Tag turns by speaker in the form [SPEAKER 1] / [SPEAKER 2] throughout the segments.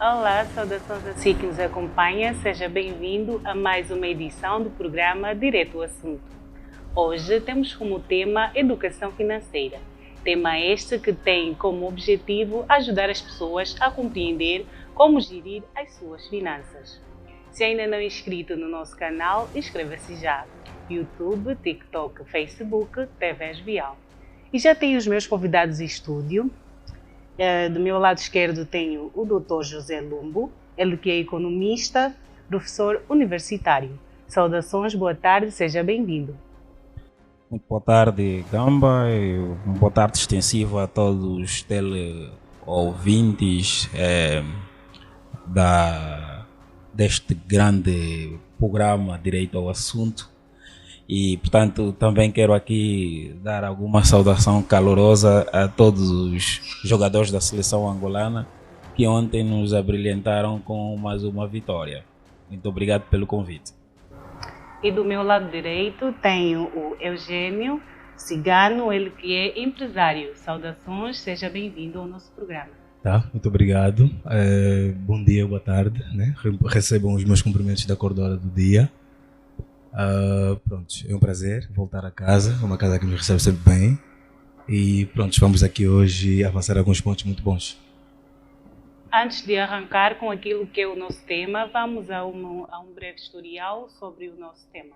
[SPEAKER 1] Olá, saudações a si que nos acompanha, seja bem-vindo a mais uma edição do programa Direto ao Assunto. Hoje temos como tema Educação Financeira, tema este que tem como objetivo ajudar as pessoas a compreender como gerir as suas finanças. Se ainda não é inscrito no nosso canal, inscreva-se já. YouTube, TikTok, Facebook, TV Esbial. E já tenho os meus convidados em estúdio. Do meu lado esquerdo tenho o Dr. José Lumbo, ele que é economista, professor universitário. Saudações, boa tarde, seja bem-vindo.
[SPEAKER 2] Muito boa tarde, Gamba, e uma boa tarde extensiva a todos os teleouvintes deste grande programa Direito ao Assunto. E, portanto, também quero aqui dar alguma saudação calorosa a todos os jogadores da seleção angolana que ontem nos abrilhantaram com mais uma vitória. Muito obrigado pelo convite.
[SPEAKER 1] E do meu lado direito tenho o Eugênio Cigano, ele que é empresário. Saudações, seja bem-vindo ao nosso programa.
[SPEAKER 3] Tá, muito obrigado. Bom dia, boa tarde, né? Recebam os meus cumprimentos da Cordora do dia. Pronto, é um prazer voltar a casa, uma casa que nos recebe sempre bem. E pronto, vamos aqui hoje avançar alguns pontos muito bons.
[SPEAKER 1] Antes de arrancar com aquilo que é o nosso tema, vamos a um breve historial sobre o nosso tema.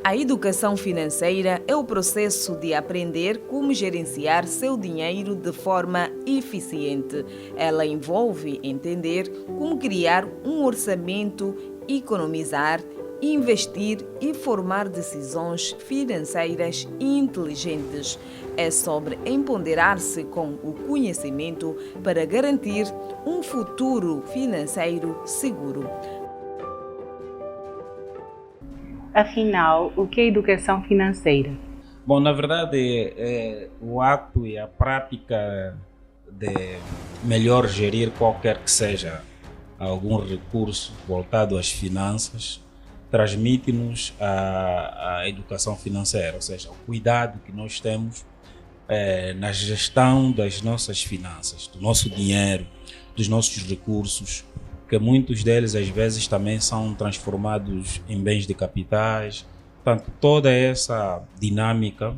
[SPEAKER 4] A educação financeira é o processo de aprender como gerenciar seu dinheiro de forma eficiente. Ela envolve entender como criar um orçamento, economizar, investir e formar decisões financeiras inteligentes. É sobre empoderar-se com o conhecimento para garantir um futuro financeiro seguro.
[SPEAKER 1] Afinal, o que é educação financeira?
[SPEAKER 2] Bom, na verdade, o ato e a prática de melhor gerir qualquer que seja algum recurso voltado às finanças transmite-nos a educação financeira, ou seja, o cuidado que nós temos na gestão das nossas finanças, do nosso dinheiro, dos nossos recursos, que muitos deles às vezes também são transformados em bens de capitais. Portanto, toda essa dinâmica,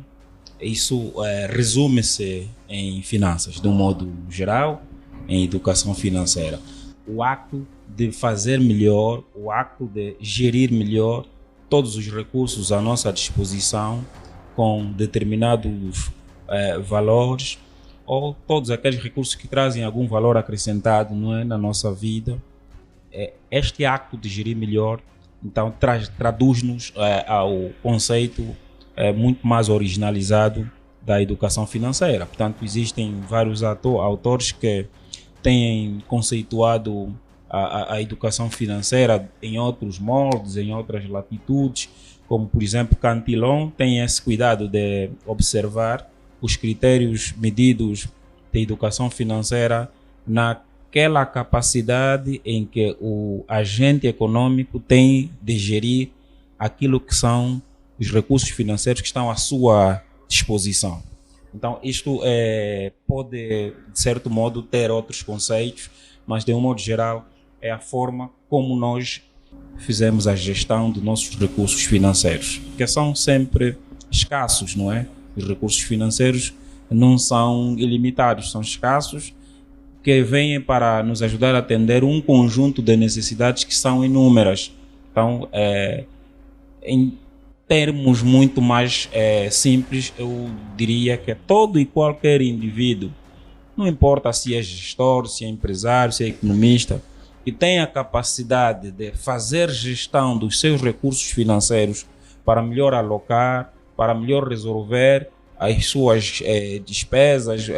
[SPEAKER 2] isso resume-se em finanças, de um modo geral, em educação financeira. O ato de fazer melhor, o ato de gerir melhor todos os recursos à nossa disposição com determinados valores ou todos aqueles recursos que trazem algum valor acrescentado, não é, na nossa vida. Este acto de gerir melhor, então, traduz-nos ao conceito muito mais originalizado da educação financeira. Portanto, existem vários autores que têm conceituado a educação financeira em outros moldes, em outras latitudes, como, por exemplo, Cantillon tem esse cuidado de observar os critérios medidos de educação financeira naquela capacidade em que o agente econômico tem de gerir aquilo que são os recursos financeiros que estão à sua disposição. Então, isto pode, de certo modo, ter outros conceitos, mas, de um modo geral, é a forma como nós fizemos a gestão dos nossos recursos financeiros, que são sempre escassos, não é? Os recursos financeiros não são ilimitados, são escassos, que vêm para nos ajudar a atender um conjunto de necessidades que são inúmeras. Então, em termos muito mais simples, eu diria que todo e qualquer indivíduo, não importa se é gestor, se é empresário, se é economista, que tem a capacidade de fazer gestão dos seus recursos financeiros para melhor alocar, para melhor resolver as suas despesas,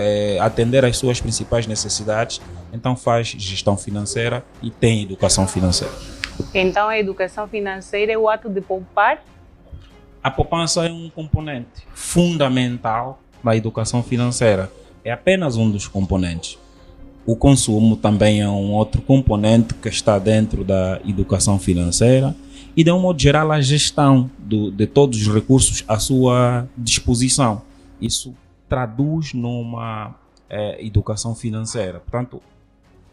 [SPEAKER 2] atender às suas principais necessidades, então faz gestão financeira e tem educação financeira.
[SPEAKER 1] Então, a educação financeira é o ato de poupar?
[SPEAKER 2] A poupança é um componente fundamental da educação financeira. É apenas um dos componentes. O consumo também é um outro componente que está dentro da educação financeira e, de um modo geral, a gestão de todos os recursos à sua disposição. Isso traduz numa educação financeira. Portanto,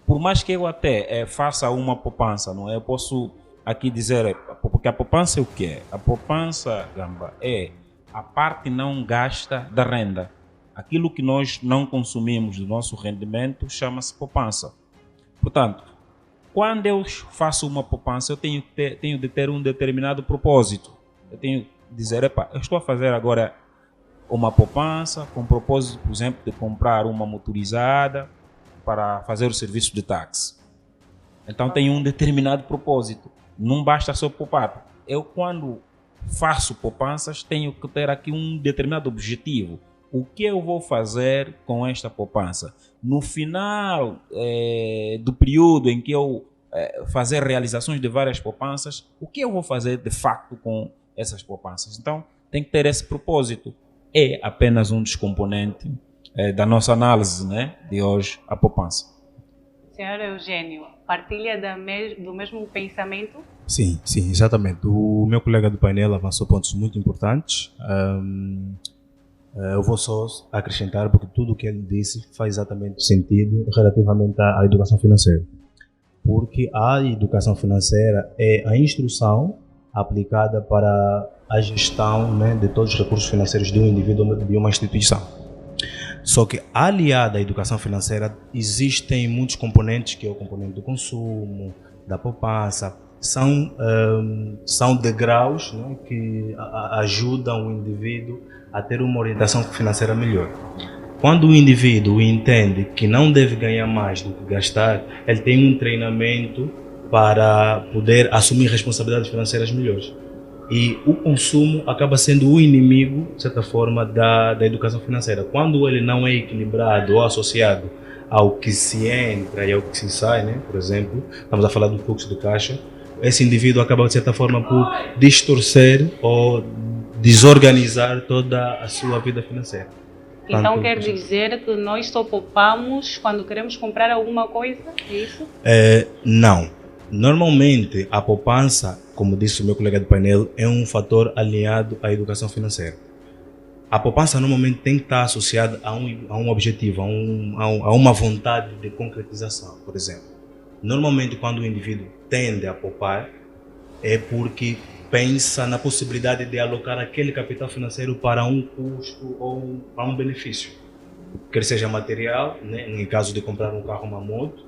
[SPEAKER 2] por mais que eu até faça uma poupança, não é? Eu posso aqui dizer, porque a poupança é o quê? A poupança, Gamba, é a parte não gasta da renda. Aquilo que nós não consumimos do nosso rendimento chama-se poupança. Portanto, quando eu faço uma poupança, eu tenho de ter um determinado propósito. Eu tenho de dizer, eu estou a fazer agora uma poupança com o propósito, por exemplo, de comprar uma motorizada para fazer o serviço de táxi. Então tenho um determinado propósito. Não basta só poupar. Eu, quando faço poupanças, tenho que ter aqui um determinado objetivo. O que eu vou fazer com esta poupança? No final do período em que eu fazer realizações de várias poupanças, o que eu vou fazer de facto com essas poupanças? Então, tem que ter esse propósito. É apenas um dos componentes da nossa análise, né, de hoje, a poupança.
[SPEAKER 1] Senhor Eugênio, partilha do mesmo pensamento?
[SPEAKER 3] Sim, exatamente. O meu colega do painel avançou pontos muito importantes. Eu vou só acrescentar, porque tudo o que ele disse faz exatamente sentido relativamente à educação financeira. Porque a educação financeira é a instrução aplicada para a gestão, né, de todos os recursos financeiros de um indivíduo ou de uma instituição. Só que, aliada à educação financeira, existem muitos componentes, que é o componente do consumo, da poupança. São degraus, né, que ajudam o indivíduo a ter uma orientação financeira melhor. Quando o indivíduo entende que não deve ganhar mais do que gastar, ele tem um treinamento para poder assumir responsabilidades financeiras melhores. E o consumo acaba sendo o inimigo, de certa forma, da educação financeira. Quando ele não é equilibrado ou associado ao que se entra e ao que se sai, né? Por exemplo, estamos a falar do fluxo de caixa, esse indivíduo acaba, de certa forma, por distorcer ou desorganizar toda a sua vida financeira.
[SPEAKER 1] Então quer dizer que nós só poupamos quando queremos comprar alguma coisa? É isso?
[SPEAKER 3] Não. Normalmente, a poupança, como disse o meu colega do painel, é um fator alinhado à educação financeira. A poupança normalmente tem que estar associada a um objetivo, a uma vontade de concretização, por exemplo. Normalmente, quando o indivíduo tende a poupar, é porque pensa na possibilidade de alocar aquele capital financeiro para um custo ou para um benefício. Quer seja material, né, no caso de comprar um carro, uma moto,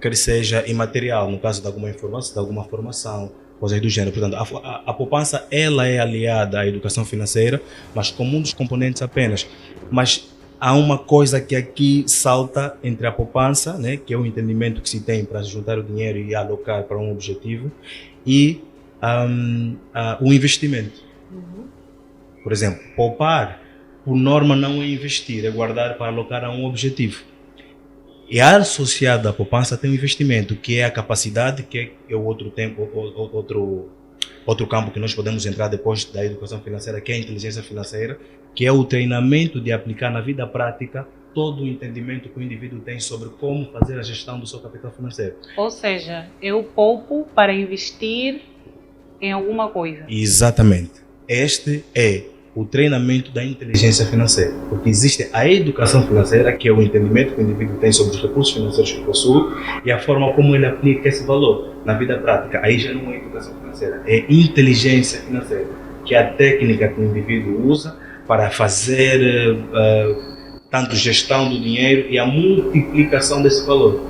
[SPEAKER 3] quer seja imaterial, no caso de alguma informação, de alguma formação, coisas do gênero. Portanto, a poupança, ela é aliada à educação financeira, mas como um dos componentes apenas. Mas há uma coisa que aqui salta entre a poupança, né, que é o entendimento que se tem para juntar o dinheiro e alocar para um objetivo, e o investimento. Por exemplo, poupar, por norma, não é investir, é guardar para alocar a um objetivo. E associado à poupança tem o investimento, que é a capacidade, que é o outro campo que nós podemos entrar depois da educação financeira, que é a inteligência financeira, que é o treinamento de aplicar na vida prática todo o entendimento que o indivíduo tem sobre como fazer a gestão do seu capital financeiro.
[SPEAKER 1] Ou seja, eu poupo para investir em alguma coisa.
[SPEAKER 3] Exatamente. Este é o treinamento da inteligência financeira, porque existe a educação financeira, que é o entendimento que o indivíduo tem sobre os recursos financeiros que possui e a forma como ele aplica esse valor na vida prática. Aí já não é educação financeira, é inteligência financeira, que é a técnica que o indivíduo usa para fazer tanto gestão do dinheiro e a multiplicação desse valor.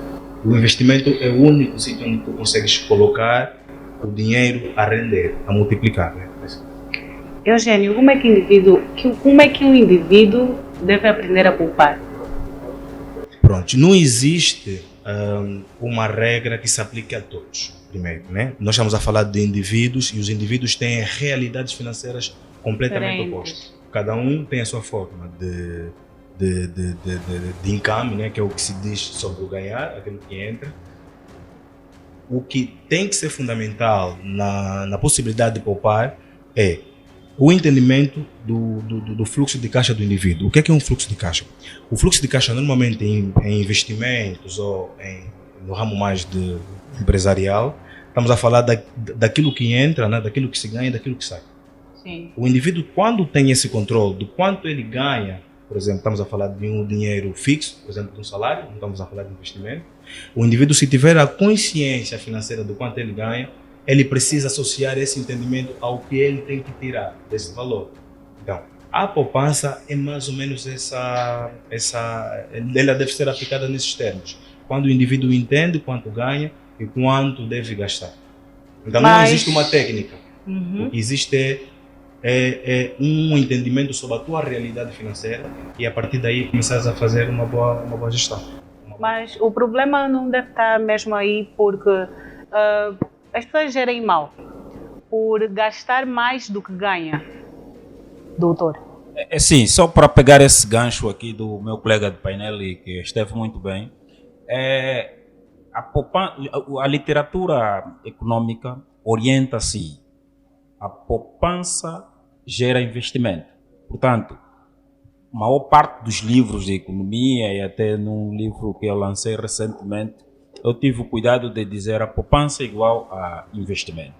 [SPEAKER 3] O investimento é o único sítio onde tu consegues colocar o dinheiro a render, a multiplicar, né?
[SPEAKER 1] Eugênio, como é que um indivíduo deve aprender a poupar?
[SPEAKER 3] Pronto, não existe uma regra que se aplique a todos, primeiro, né? Nós estamos a falar de indivíduos e os indivíduos têm realidades financeiras completamente opostas. Cada um tem a sua forma de income, né? Que é o que se diz sobre o ganhar, aquilo que entra. O que tem que ser fundamental na possibilidade de poupar é o entendimento do fluxo de caixa do indivíduo. O que é um fluxo de caixa? O fluxo de caixa normalmente em investimentos ou no ramo mais empresarial, estamos a falar daquilo que entra, né, daquilo que se ganha e daquilo que sai.
[SPEAKER 1] Sim.
[SPEAKER 3] O indivíduo, quando tem esse controle do quanto ele ganha por exemplo, estamos a falar de um dinheiro fixo, por exemplo, de um salário, não estamos a falar de investimento. O indivíduo, se tiver a consciência financeira do quanto ele ganha, ele precisa associar esse entendimento ao que ele tem que tirar desse valor. Então, a poupança é mais ou menos ela deve ser aplicada nesses termos. Quando o indivíduo entende quanto ganha e quanto deve gastar. Então, não existe uma técnica. O que existe é um entendimento sobre a tua realidade financeira e a partir daí começares a fazer uma boa gestão.
[SPEAKER 1] Mas o problema não deve estar mesmo aí porque as pessoas gerem mal por gastar mais do que ganha, doutor.
[SPEAKER 2] Sim, só para pegar esse gancho aqui do meu colega de painel e que esteve muito bem, a literatura econômica orienta-se. A poupança gera investimento. Portanto, a maior parte dos livros de economia e até num livro que eu lancei recentemente, eu tive o cuidado de dizer a poupança é igual a investimento.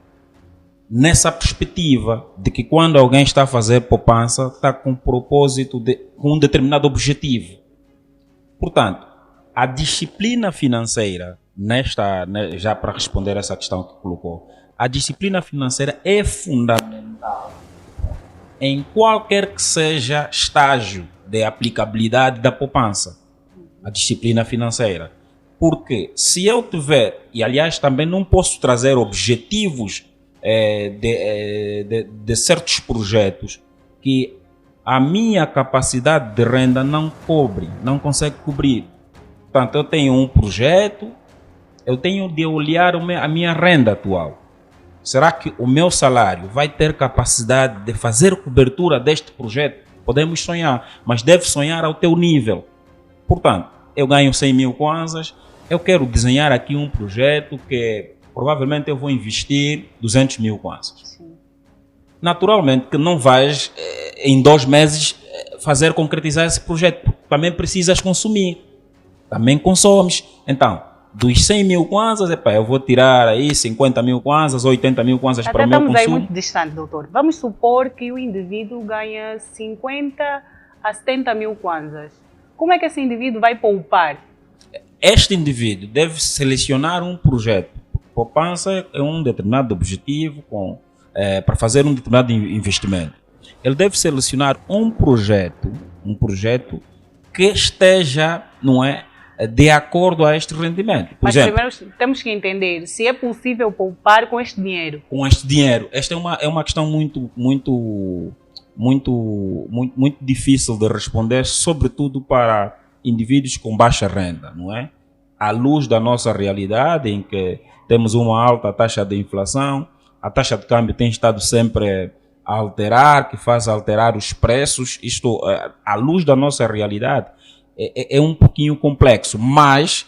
[SPEAKER 2] Nessa perspectiva de que quando alguém está a fazer poupança, está com um propósito, com um determinado objetivo. Portanto, a disciplina financeira, já para responder essa questão que colocou, a disciplina financeira é fundamental em qualquer que seja estágio de aplicabilidade da poupança. A disciplina financeira. Porque se eu tiver, e aliás também não posso trazer objetivos de certos projetos que a minha capacidade de renda não cobre, não consegue cobrir. Portanto, eu tenho um projeto, eu tenho de olhar a minha renda atual. Será que o meu salário vai ter capacidade de fazer cobertura deste projeto? Podemos sonhar, mas deve sonhar ao teu nível. Portanto, eu ganho 100 mil kwanzas, eu quero desenhar aqui um projeto que provavelmente eu vou investir 200 mil kwanzas. Sim. Naturalmente que não vais em 2 meses fazer concretizar esse projeto, porque também precisas consumir, também consomes. Então, dos 100 mil kwanzas, eu vou tirar aí 50 mil kwanzas, 80 mil kwanzas para o meu consumo.
[SPEAKER 1] Estamos aí muito distante, doutor. Vamos supor que o indivíduo ganha 50 a 70 mil kwanzas. Como é que esse indivíduo vai poupar?
[SPEAKER 2] Este indivíduo deve selecionar um projeto. Poupança é um determinado objetivo para fazer um determinado investimento. Ele deve selecionar um projeto que esteja, de acordo a este rendimento. Por
[SPEAKER 1] Mas
[SPEAKER 2] exemplo,
[SPEAKER 1] primeiro temos que entender se é possível poupar com este dinheiro.
[SPEAKER 2] Com este dinheiro. Esta é uma questão muito difícil de responder, sobretudo para indivíduos com baixa renda, não é? À luz da nossa realidade, em que temos uma alta taxa de inflação, a taxa de câmbio tem estado sempre a alterar, que faz alterar os preços. Isto, à luz da nossa realidade, é um pouquinho complexo, mas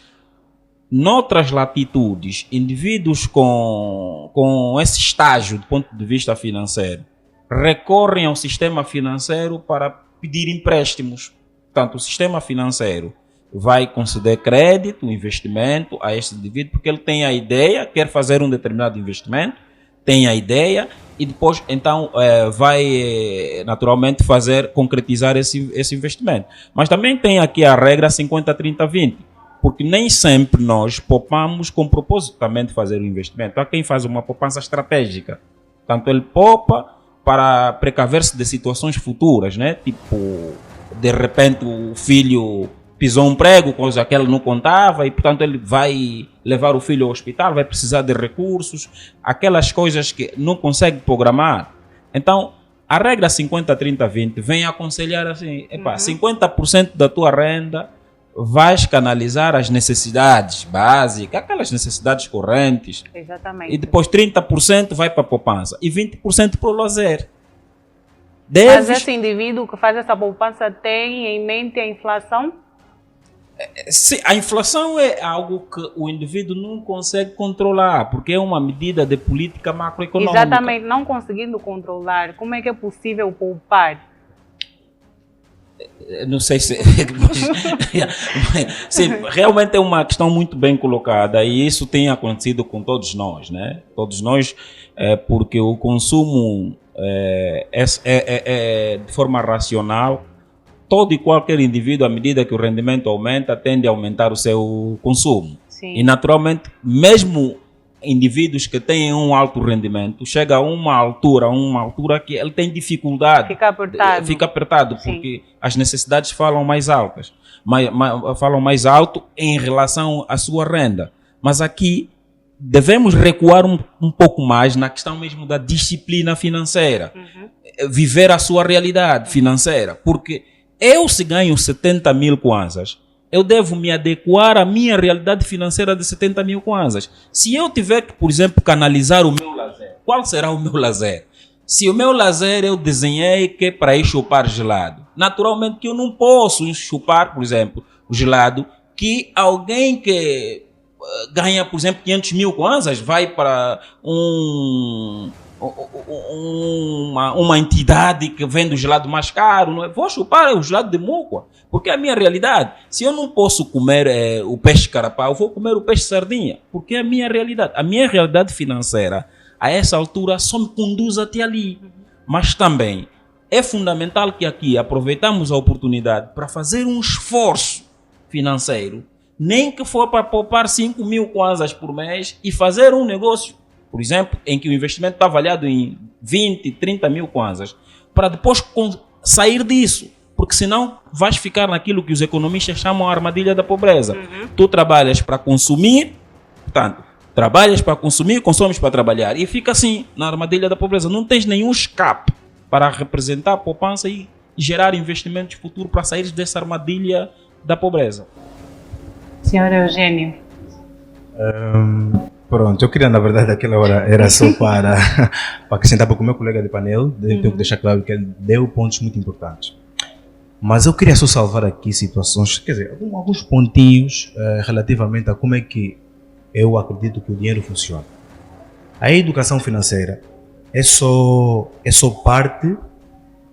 [SPEAKER 2] noutras latitudes, indivíduos com esse estágio do ponto de vista financeiro recorrem ao sistema financeiro para pedir empréstimos. Portanto, o sistema financeiro vai conceder crédito, investimento a este indivíduo, porque ele tem a ideia, quer fazer um determinado investimento, tem a ideia e depois então vai naturalmente concretizar esse investimento. Mas também tem aqui a regra 50-30-20, porque nem sempre nós poupamos com propósito também de fazer o investimento. Há quem faz uma poupança estratégica, tanto ele poupa para precaver-se de situações futuras, né? Tipo, de repente o filho pisou um prego, coisa que ele não contava, e portanto ele vai levar o filho ao hospital, vai precisar de recursos, aquelas coisas que não consegue programar. Então, a regra 50-30-20 vem aconselhar assim, 50% da tua renda vais canalizar as necessidades básicas, aquelas necessidades correntes.
[SPEAKER 1] Exatamente.
[SPEAKER 2] E depois 30% vai para a poupança e 20% para o lazer.
[SPEAKER 1] Mas esse indivíduo que faz essa poupança tem em mente a inflação?
[SPEAKER 2] Sim, a inflação é algo que o indivíduo não consegue controlar, porque é uma medida de política macroeconômica.
[SPEAKER 1] Exatamente, não conseguindo controlar, como é que é possível poupar?
[SPEAKER 2] Não sei se... Sim, realmente é uma questão muito bem colocada e isso tem acontecido com todos nós, né? Todos nós, porque o consumo de forma racional todo e qualquer indivíduo, à medida que o rendimento aumenta, tende a aumentar o seu consumo.
[SPEAKER 1] Sim.
[SPEAKER 2] E naturalmente, mesmo indivíduos que têm um alto rendimento, chega a uma altura que ele tem dificuldade. Fica apertado,
[SPEAKER 1] Sim.
[SPEAKER 2] porque as necessidades falam mais altas. Falam mais alto em relação à sua renda. Mas aqui devemos recuar um pouco mais na questão mesmo da disciplina financeira. Viver a sua realidade financeira. Porque eu, se ganho 70 mil kwanzas, eu devo me adequar à minha realidade financeira de 70 mil kwanzas. Se eu tiver que, por exemplo, canalizar o meu lazer, qual será o meu lazer? Se o meu lazer eu desenhei que é para ir chupar gelado, naturalmente que eu não posso chupar, por exemplo, o gelado que alguém que ganha, por exemplo, 500 mil kwanzas vai para uma entidade que vende o gelado mais caro. Não é? Vou chupar o gelado de Mucwa, porque é a minha realidade. Se eu não posso comer o peixe carapau, eu vou comer o peixe sardinha, porque é a minha realidade. A minha realidade financeira, a essa altura, só me conduz até ali. Mas também é fundamental que aqui aproveitamos a oportunidade para fazer um esforço financeiro, nem que for para poupar 5 mil kwanzas por mês e fazer um negócio, por exemplo, em que o investimento está avaliado em 20, 30 mil kwanzas, para depois sair disso. Porque senão vais ficar naquilo que os economistas chamam a armadilha da pobreza. Tu trabalhas para consumir, portanto, trabalhas para consumir, consomes para trabalhar. E fica assim, na armadilha da pobreza. Não tens nenhum escape para representar a poupança e gerar investimentos futuros para sair dessa armadilha da pobreza.
[SPEAKER 1] Senhor Eugênio.
[SPEAKER 3] Pronto, eu queria, na verdade, aquela hora era só para acrescentar para o meu colega de painel, tenho que deixar claro que ele deu pontos muito importantes. Mas eu queria só salvar aqui situações, quer dizer, alguns pontinhos relativamente a como é que eu acredito que o dinheiro funciona. A educação financeira é só parte,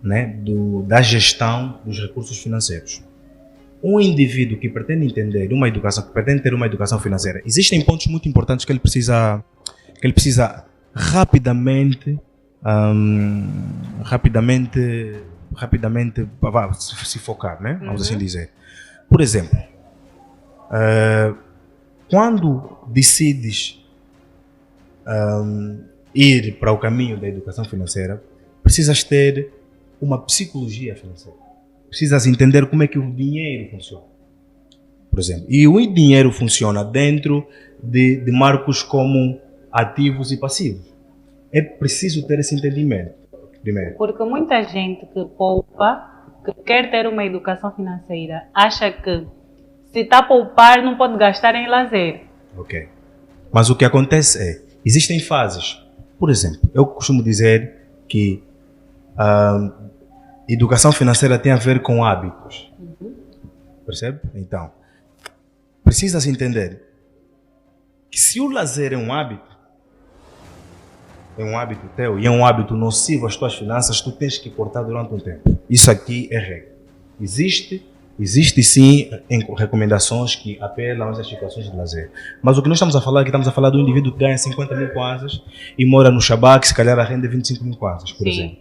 [SPEAKER 3] né, da gestão dos recursos financeiros. Um indivíduo que pretende entender uma educação, que pretende ter uma educação financeira, existem pontos muito importantes que ele precisa rapidamente se focar, né? Vamos assim dizer. Por exemplo, quando decides ir para o caminho da educação financeira, precisas ter uma psicologia financeira. Precisas entender como é que o dinheiro funciona. Por exemplo, e o dinheiro funciona dentro de marcos como ativos e passivos. É preciso ter esse entendimento, primeiro.
[SPEAKER 1] Porque muita gente que poupa, que quer ter uma educação financeira, acha que se está a poupar não pode gastar em lazer.
[SPEAKER 3] Ok. Mas o que acontece é, existem fases. Por exemplo, eu costumo dizer que educação financeira tem a ver com hábitos. Percebe? Então, precisas entender que se o lazer é um hábito teu e é um hábito nocivo às tuas finanças, tu tens que cortar durante um tempo. Isso aqui é regra. Existe sim recomendações que apelam a essas situações de lazer. Mas o que nós estamos a falar aqui, estamos a falar do indivíduo que ganha 50 mil kwanzas e mora no Shabak, que se calhar a renda é 25 mil kwanzas, por exemplo.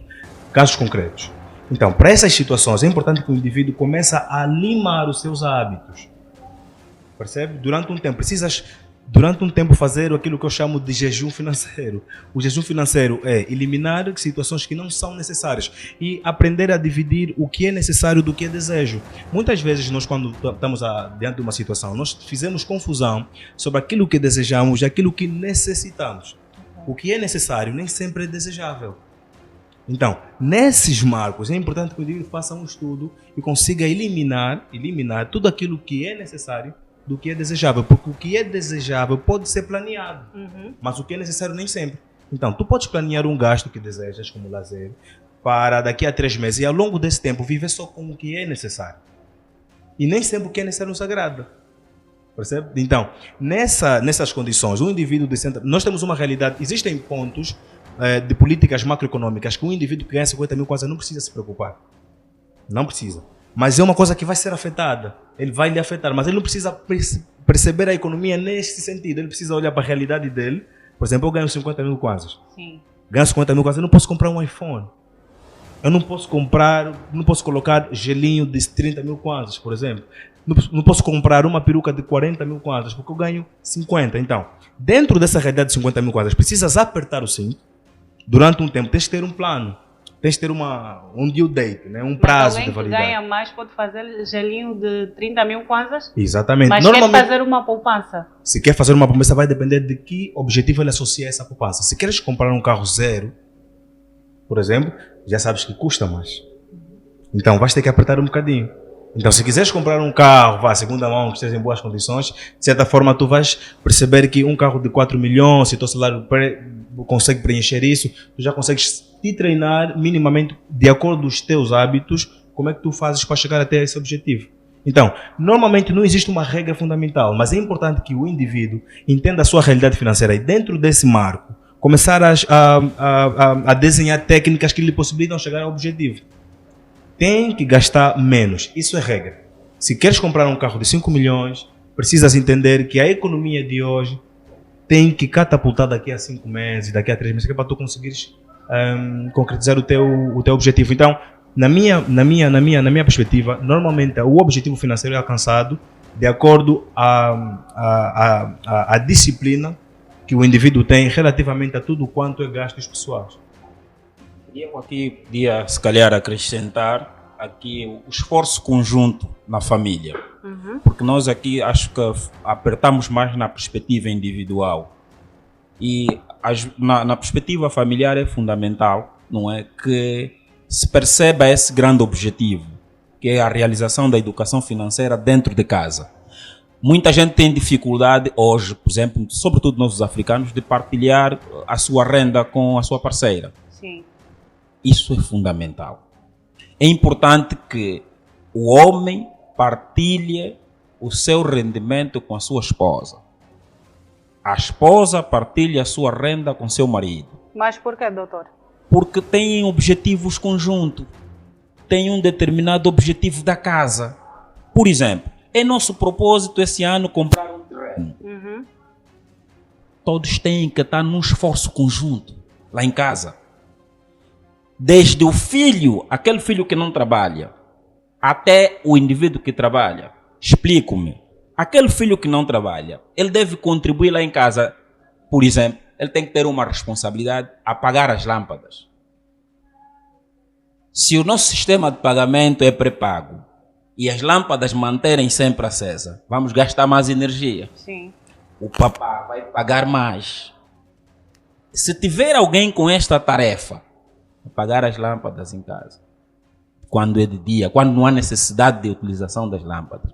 [SPEAKER 3] Casos concretos. Então, para essas situações, é importante que o indivíduo comece a limar os seus hábitos. Percebe? Durante um tempo. Precisas, durante um tempo, fazer aquilo que eu chamo de jejum financeiro. O jejum financeiro é eliminar situações que não são necessárias e aprender a dividir o que é necessário do que é desejo. Muitas vezes, nós, quando estamos diante de uma situação, nós fizemos confusão sobre aquilo que desejamos e aquilo que necessitamos. O que é necessário nem sempre é desejável. Então, nesses marcos, é importante que o indivíduo faça um estudo e consiga eliminar tudo aquilo que é necessário do que é desejável. Porque o que é desejável pode ser planeado, mas o que é necessário nem sempre. Então, tu podes planear um gasto que desejas como lazer para daqui a 3 meses e ao longo desse tempo viver só com o que é necessário. E nem sempre o que é necessário nos agrada. Percebe? Então, nessas condições, o indivíduo nós temos uma realidade, existem pontos de políticas macroeconômicas que um indivíduo que ganha 50 mil kwanzas não precisa se preocupar. Não precisa. Mas é uma coisa que vai ser afetada. Ele vai lhe afetar, mas ele não precisa perceber a economia neste sentido. Ele precisa olhar para a realidade dele. Por exemplo, eu ganho 50 mil kwanzas.
[SPEAKER 1] Sim.
[SPEAKER 3] Ganho 50 mil kwanzas, eu não posso comprar um iPhone. Eu não posso colocar gelinho de 30 mil kwanzas, por exemplo. Não posso comprar uma peruca de 40 mil kwanzas, porque eu ganho 50. Então, dentro dessa realidade de 50 mil kwanzas, precisas apertar o cinto durante um tempo. Tens de ter um plano, tens de ter um due date, né? Um prazo de validade.
[SPEAKER 1] Alguém que ganha mais pode fazer gelinho de 30 mil kwanzas?
[SPEAKER 3] Exatamente.
[SPEAKER 1] Mas quer fazer uma poupança?
[SPEAKER 3] Se quer fazer uma poupança, vai depender de que objetivo ele associa essa poupança. Se queres comprar um carro zero, por exemplo, já sabes que custa mais. Então vais ter que apertar um bocadinho. Então se quiseres comprar um carro, segunda mão, que esteja em boas condições, de certa forma tu vais perceber que um carro de 4 milhões, se o teu salário consegue preencher isso, tu já consegues te treinar minimamente de acordo com os teus hábitos, como é que tu fazes para chegar até esse objetivo. Então, normalmente não existe uma regra fundamental, mas é importante que o indivíduo entenda a sua realidade financeira e dentro desse marco, começar a desenhar técnicas que lhe possibilitam chegar ao objetivo. Tem que gastar menos, isso é regra. Se queres comprar um carro de 5 milhões, precisas entender que a economia de hoje tem que catapultar daqui a 5 meses, daqui a 3 meses, que é para tu conseguires concretizar o teu objetivo. Então, na minha perspectiva, normalmente o objetivo financeiro é alcançado de acordo à disciplina que o indivíduo tem relativamente a tudo quanto é gastos pessoais.
[SPEAKER 2] Eu aqui podia, se calhar, acrescentar aqui o esforço conjunto na família. Porque nós aqui acho que apertamos mais na perspectiva individual. E na perspectiva familiar é fundamental, não é, que se perceba esse grande objetivo, que é a realização da educação financeira dentro de casa. Muita gente tem dificuldade hoje, por exemplo, sobretudo nós os africanos, de partilhar a sua renda com a sua parceira.
[SPEAKER 1] Sim.
[SPEAKER 2] Isso é fundamental. É importante que o homem partilhe o seu rendimento com a sua esposa. A esposa partilha a sua renda com seu marido.
[SPEAKER 1] Mas por que, doutor?
[SPEAKER 2] Porque têm objetivos conjuntos. Têm um determinado objetivo da casa. Por exemplo, é nosso propósito esse ano comprar um terreno. Todos têm que estar num esforço conjunto, lá em casa. Desde o filho, aquele filho que não trabalha, até o indivíduo que trabalha. Explico-me. Aquele filho que não trabalha, ele deve contribuir lá em casa. Por exemplo, ele tem que ter uma responsabilidade a pagar as lâmpadas. Se o nosso sistema de pagamento é pré-pago e as lâmpadas manterem sempre acesas, vamos gastar mais energia.
[SPEAKER 1] Sim.
[SPEAKER 2] O papá vai pagar mais. Se tiver alguém com esta tarefa, apagar as lâmpadas em casa, quando é de dia, quando não há necessidade de utilização das lâmpadas,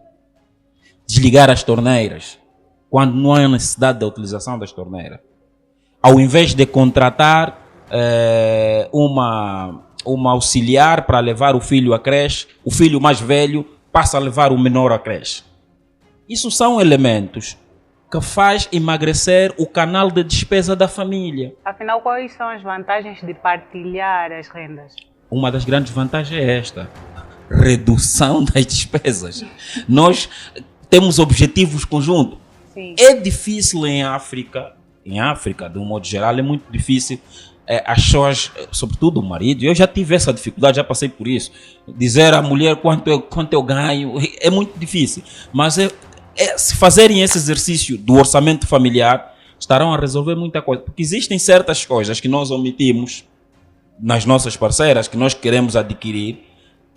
[SPEAKER 2] desligar as torneiras, quando não há necessidade da utilização das torneiras, ao invés de contratar uma auxiliar para levar o filho à creche, o filho mais velho passa a levar o menor à creche. Isso são elementos que faz emagrecer o canal de despesa da família.
[SPEAKER 1] Afinal, quais são as vantagens de partilhar as rendas?
[SPEAKER 2] Uma das grandes vantagens é esta: redução das despesas. Nós temos objetivos conjuntos.
[SPEAKER 1] Sim.
[SPEAKER 2] É difícil em África, de um modo geral, é muito difícil as pessoas, sobretudo o marido, eu já tive essa dificuldade, já passei por isso, dizer à mulher quanto eu ganho, é muito difícil. Mas se fazerem esse exercício do orçamento familiar, estarão a resolver muita coisa. Porque existem certas coisas que nós omitimos nas nossas parceiras, que nós queremos adquirir,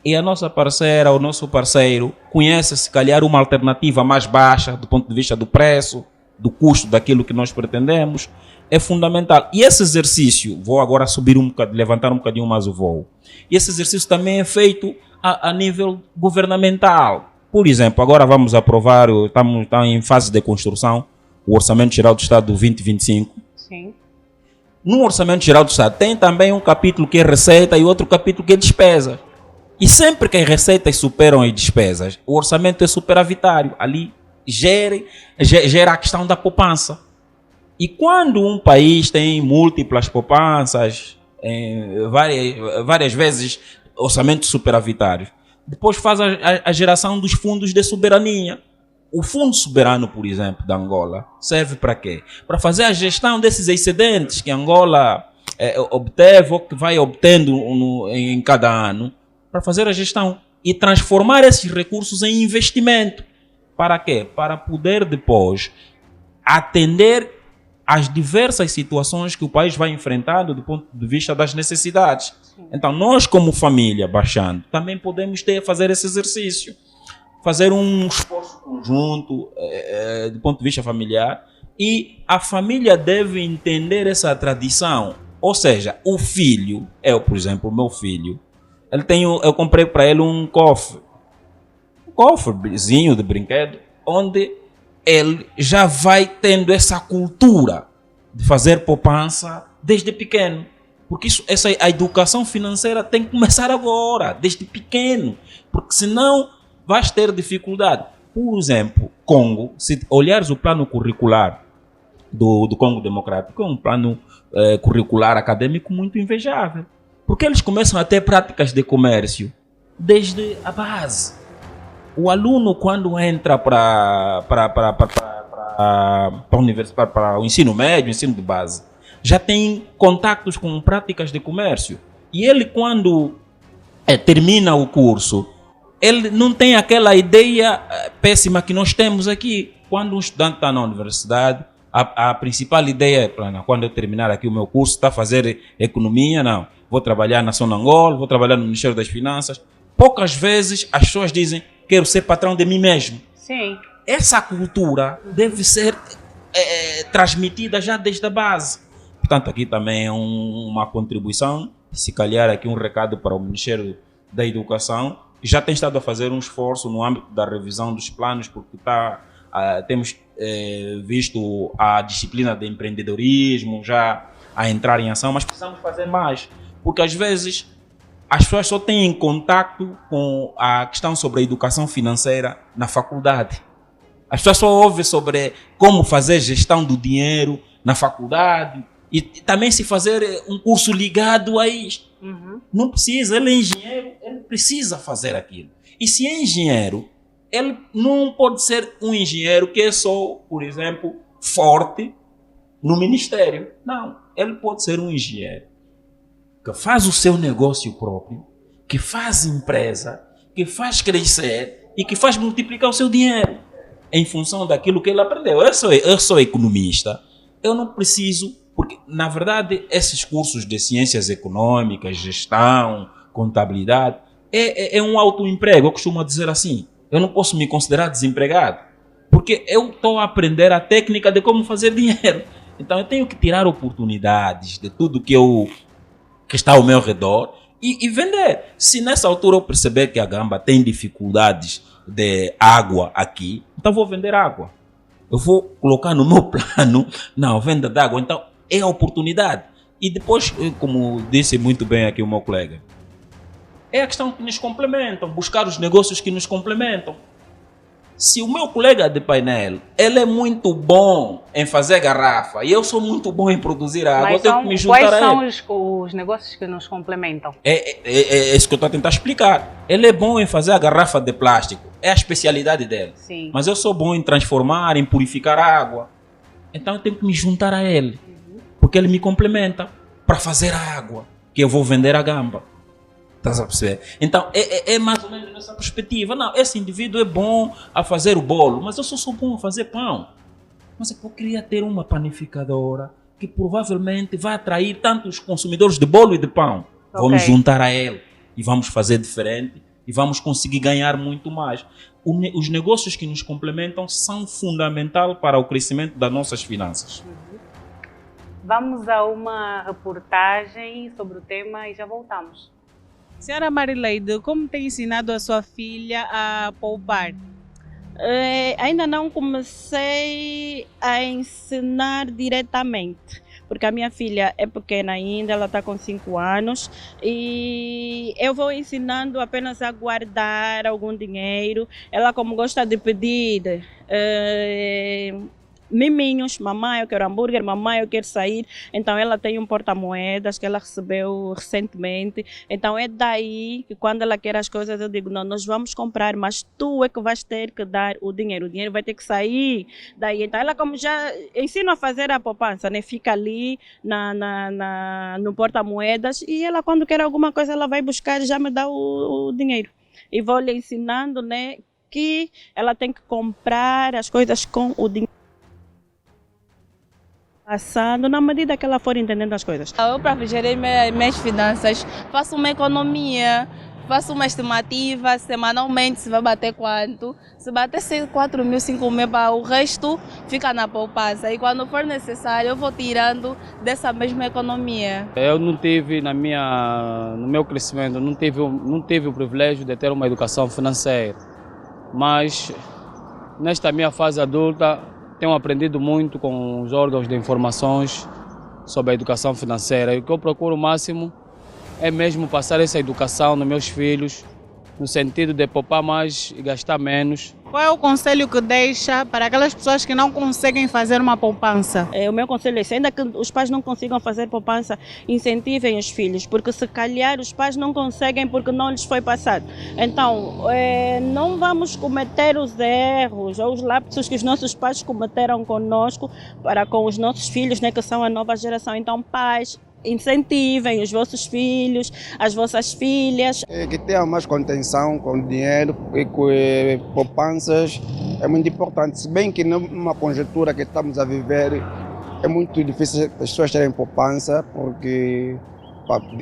[SPEAKER 2] e a nossa parceira, o nosso parceiro, conhece se calhar uma alternativa mais baixa do ponto de vista do preço, do custo daquilo que nós pretendemos. É fundamental. E esse exercício, vou agora subir levantar um bocadinho mais o voo. E esse exercício também é feito a nível governamental. Por exemplo, agora vamos aprovar, estamos em fase de construção, o Orçamento Geral do Estado do 2025.
[SPEAKER 1] Sim.
[SPEAKER 2] No Orçamento Geral do Estado tem também um capítulo que é receita e outro capítulo que é despesa. E sempre que as receitas superam as despesas, o orçamento é superavitário. Ali gera a questão da poupança. E quando um país tem múltiplas poupanças, várias vezes orçamentos superavitários, depois faz a geração dos fundos de soberania. O Fundo Soberano, por exemplo, da Angola, serve para quê? Para fazer a gestão desses excedentes que Angola obteve ou que vai obtendo em cada ano, para fazer a gestão e transformar esses recursos em investimento. Para quê? Para poder depois atender às diversas situações que o país vai enfrentando do ponto de vista das necessidades. Então, nós como família, baixando, também podemos fazer esse exercício. Fazer um esforço conjunto do ponto de vista familiar, e a família deve entender essa tradição. Ou seja, o filho, por exemplo, o meu filho, eu comprei para ele um cofrezinho de brinquedo, onde ele já vai tendo essa cultura de fazer poupança desde pequeno. Porque a educação financeira tem que começar agora, desde pequeno, porque senão vais ter dificuldade. Por exemplo, Congo, se olhares o plano curricular do Congo Democrático, é um plano curricular acadêmico muito invejável, porque eles começam a ter práticas de comércio desde a base. O aluno, quando entra para a universidade, para o ensino médio, ensino de base, já tem contatos com práticas de comércio. E ele, quando termina o curso, ele não tem aquela ideia péssima que nós temos aqui. Quando um estudante está na universidade, a principal ideia é, quando eu terminar aqui o meu curso, está a fazer economia, não. Vou trabalhar na Sonangol, vou trabalhar no Ministério das Finanças. Poucas vezes as pessoas dizem, quero ser patrão de mim mesmo.
[SPEAKER 1] Sim.
[SPEAKER 2] Essa cultura deve ser transmitida já desde a base. Portanto, aqui também é uma contribuição, se calhar aqui um recado para o Ministério da Educação. Já tem estado a fazer um esforço no âmbito da revisão dos planos, porque temos visto a disciplina de empreendedorismo já a entrar em ação, mas precisamos fazer mais, porque às vezes as pessoas só têm contato com a questão sobre a educação financeira na faculdade. As pessoas só ouvem sobre como fazer gestão do dinheiro na faculdade e também se fazer um curso ligado a isto.
[SPEAKER 1] Uhum.
[SPEAKER 2] Não precisa, ele é engenheiro, ele precisa fazer aquilo. E se é engenheiro, ele não pode ser um engenheiro que é só, por exemplo, forte no ministério. Não, ele pode ser um engenheiro que faz o seu negócio próprio, que faz empresa, que faz crescer e que faz multiplicar o seu dinheiro em função daquilo que ele aprendeu. Eu sou economista, eu não preciso, porque na verdade esses cursos de ciências econômicas, gestão, contabilidade, é um autoemprego. Eu costumo dizer assim, eu não posso me considerar desempregado, porque eu estou a aprender a técnica de como fazer dinheiro. Então eu tenho que tirar oportunidades de tudo que está ao meu redor e vender. Se nessa altura eu perceber que a Gamba tem dificuldades de água aqui, então vou vender água. Eu vou colocar no meu plano, não, venda de água. Então é a oportunidade. E depois, como disse muito bem aqui o meu colega, é a questão que nos complementam, buscar os negócios que nos complementam. Se o meu colega de painel, ele é muito bom em fazer garrafa e eu sou muito bom em produzir água, eu tenho que me juntar a ele.
[SPEAKER 1] Quais são os negócios que nos complementam?
[SPEAKER 2] É isso que eu estou a tentar explicar. Ele é bom em fazer a garrafa de plástico, é a especialidade dele.
[SPEAKER 1] Sim.
[SPEAKER 2] Mas eu sou bom em transformar, em purificar a água. Então eu tenho que me juntar a ele, porque ele me complementa para fazer a água que eu vou vender a Gamba. Estás a perceber? Então, é mais ou menos nessa perspectiva. Não, esse indivíduo é bom a fazer o bolo, mas eu só sou bom a fazer pão. Mas eu queria ter uma panificadora que provavelmente vai atrair tanto os consumidores de bolo e de pão. Okay. Vamos juntar a ele e vamos fazer diferente e vamos conseguir ganhar muito mais. Os negócios que nos complementam são fundamentais para o crescimento das nossas finanças.
[SPEAKER 1] Vamos a uma reportagem sobre o tema e já voltamos.
[SPEAKER 5] Senhora Marileide, como tem ensinado a sua filha a poupar? Ainda não comecei a ensinar diretamente, porque a minha filha é pequena ainda, ela está com 5 anos e eu vou ensinando apenas a guardar algum dinheiro. Ela, como gosta de pedir, miminhos, mamãe, eu quero hambúrguer, mamãe, eu quero sair. Então ela tem um porta-moedas que ela recebeu recentemente. Então é daí que quando ela quer as coisas eu digo, não, nós vamos comprar, mas tu é que vais ter que dar o dinheiro vai ter que sair daí. Então ela como já ensina a fazer a poupança, né? Fica ali no porta-moedas e ela quando quer alguma coisa ela vai buscar e já me dá o dinheiro. E vou lhe ensinando, né, que ela tem que comprar as coisas com o dinheiro. Passando na medida que ela for entendendo as coisas.
[SPEAKER 6] Eu, para gerir minhas finanças, faço uma economia, faço uma estimativa semanalmente, se vai bater quanto. Se bater 4 mil, 5 mil, o resto fica na poupança. E quando for necessário, eu vou tirando dessa mesma economia.
[SPEAKER 7] Eu não tive, no meu crescimento, não tive o privilégio de ter uma educação financeira. Mas nesta minha fase adulta, tenho aprendido muito com os órgãos de informações sobre a educação financeira. E o que eu procuro o máximo é mesmo passar essa educação nos meus filhos, no sentido de poupar mais e gastar menos.
[SPEAKER 5] Qual é o conselho que deixa para aquelas pessoas que não conseguem fazer uma poupança? O meu conselho é, ainda que os pais não consigam fazer poupança, incentivem os filhos, porque se calhar os pais não conseguem porque não lhes foi passado. Então, não vamos cometer os erros ou os lapsos que os nossos pais cometeram conosco para com os nossos filhos, né, que são a nova geração. Então, pais, incentivem os vossos filhos, as vossas filhas.
[SPEAKER 8] Que tenham mais contenção com o dinheiro e com poupanças é muito importante. Se bem que numa conjuntura que estamos a viver é muito difícil as pessoas terem poupança, porque